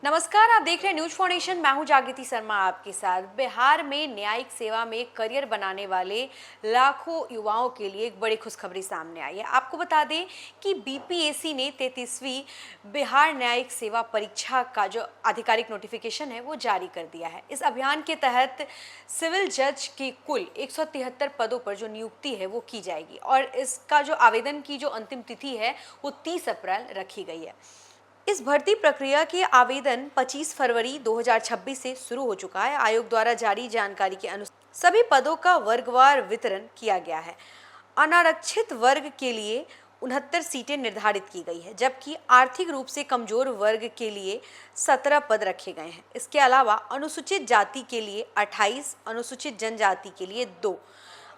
नमस्कार, आप देख रहे हैं न्यूज फाउंडेशन। मैं हूं जागृति शर्मा आपके साथ। बिहार में न्यायिक सेवा में करियर बनाने वाले लाखों युवाओं के लिए एक बड़ी खुशखबरी सामने आई है। आपको बता दें कि बीपीएससी ने 33वीं बिहार न्यायिक सेवा परीक्षा का जो आधिकारिक नोटिफिकेशन है वो जारी कर दिया है। इस अभियान के तहत सिविल जज के कुल 173 पदों पर जो नियुक्ति है वो की जाएगी और इसका जो आवेदन की जो अंतिम तिथि है वो 30 अप्रैल रखी गई है। इस भर्ती प्रक्रिया के आवेदन 25 फरवरी 2026 से शुरू हो चुका है। आयोग द्वारा जारी जानकारी के अनुसार सभी पदों का वर्गवार वितरण किया गया है। अनारक्षित वर्ग के लिए 69 सीटें निर्धारित की गई है, जबकि आर्थिक रूप से कमजोर वर्ग के लिए 17 पद रखे गए हैं। इसके अलावा अनुसूचित जाति के लिए 28, अनुसूचित जनजाति के लिए 2,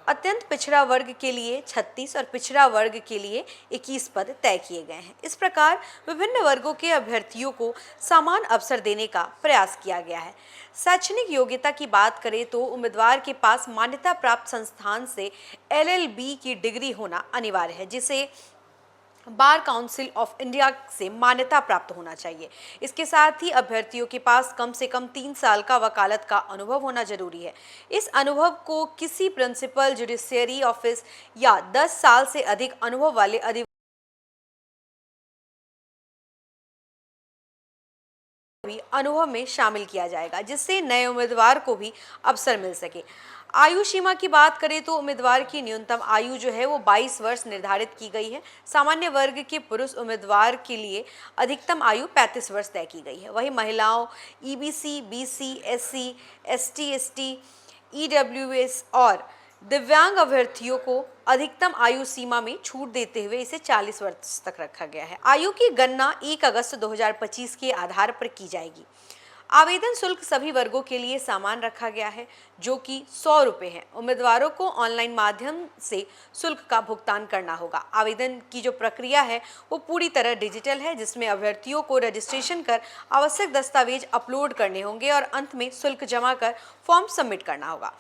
अत्यंत पिछड़ा वर्ग के लिए 36 और पिछड़ा वर्ग के लिए 21 पद तय किए गए हैं। इस प्रकार विभिन्न वर्गों के अभ्यर्थियों को समान अवसर देने का प्रयास किया गया है। शैक्षणिक योग्यता की बात करें तो उम्मीदवार के पास मान्यता प्राप्त संस्थान से LLB की डिग्री होना अनिवार्य है, जिसे बार काउंसिल ऑफ इंडिया से मान्यता प्राप्त होना चाहिए। इसके साथ ही अभ्यर्थियों के पास कम से कम 3 साल का वकालत का अनुभव होना जरूरी है। इस अनुभव को किसी प्रिंसिपल जुडिशियरी ऑफिस या 10 साल से अधिक अनुभव वाले अनुभव में शामिल किया जाएगा, जिससे नए उम्मीदवार को भी अवसर मिल सके। आयु सीमा की बात करें तो उम्मीदवार की न्यूनतम आयु जो है वो 22 वर्ष निर्धारित की गई है। सामान्य वर्ग के पुरुष उम्मीदवार के लिए अधिकतम आयु 35 वर्ष तय की गई है। वहीं महिलाओं, EBC, BC, SC, ST, ST, EWS और दिव्यांग अभ्यर्थियों को अधिकतम आयु सीमा में छूट देते हुए इसे 40 वर्ष तक रखा गया है। आयु की गणना 1 अगस्त 2025 के आधार पर की जाएगी। आवेदन शुल्क सभी वर्गों के लिए समान रखा गया है, जो कि 100 रुपये है। उम्मीदवारों को ऑनलाइन माध्यम से शुल्क का भुगतान करना होगा। आवेदन की जो प्रक्रिया है वो पूरी तरह डिजिटल है, जिसमें अभ्यर्थियों को रजिस्ट्रेशन कर आवश्यक दस्तावेज अपलोड करने होंगे और अंत में शुल्क जमा कर फॉर्म सबमिट करना होगा।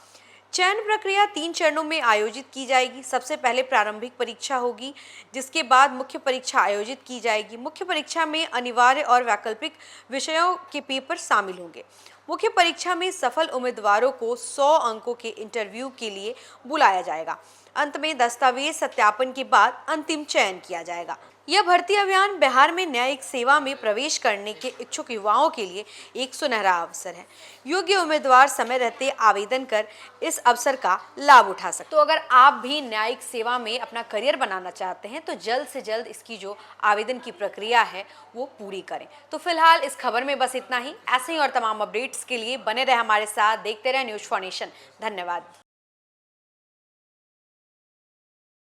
चयन प्रक्रिया 3 चरणों में आयोजित की जाएगी। सबसे पहले प्रारंभिक परीक्षा होगी, जिसके बाद मुख्य परीक्षा आयोजित की जाएगी। मुख्य परीक्षा में अनिवार्य और वैकल्पिक विषयों के पेपर शामिल होंगे। मुख्य परीक्षा में सफल उम्मीदवारों को 100 अंकों के इंटरव्यू के लिए बुलाया जाएगा। अंत में दस्तावेज सत्यापन के बाद अंतिम चयन किया जाएगा। यह भर्ती अभियान बिहार में न्यायिक सेवा में प्रवेश करने के इच्छुक युवाओं के लिए एक सुनहरा अवसर है। योग्य उम्मीदवार समय रहते आवेदन कर इस अवसर का लाभ उठा सकते। तो अगर आप भी न्यायिक सेवा में अपना करियर बनाना चाहते हैं तो जल्द से जल्द इसकी जो आवेदन की प्रक्रिया है वो पूरी करें। तो फिलहाल इस खबर में बस इतना ही। ऐसे ही और तमाम अपडेट्स के लिए बने रहे हमारे साथ, देखते रहे न्यूज फाउंडेशन। धन्यवाद।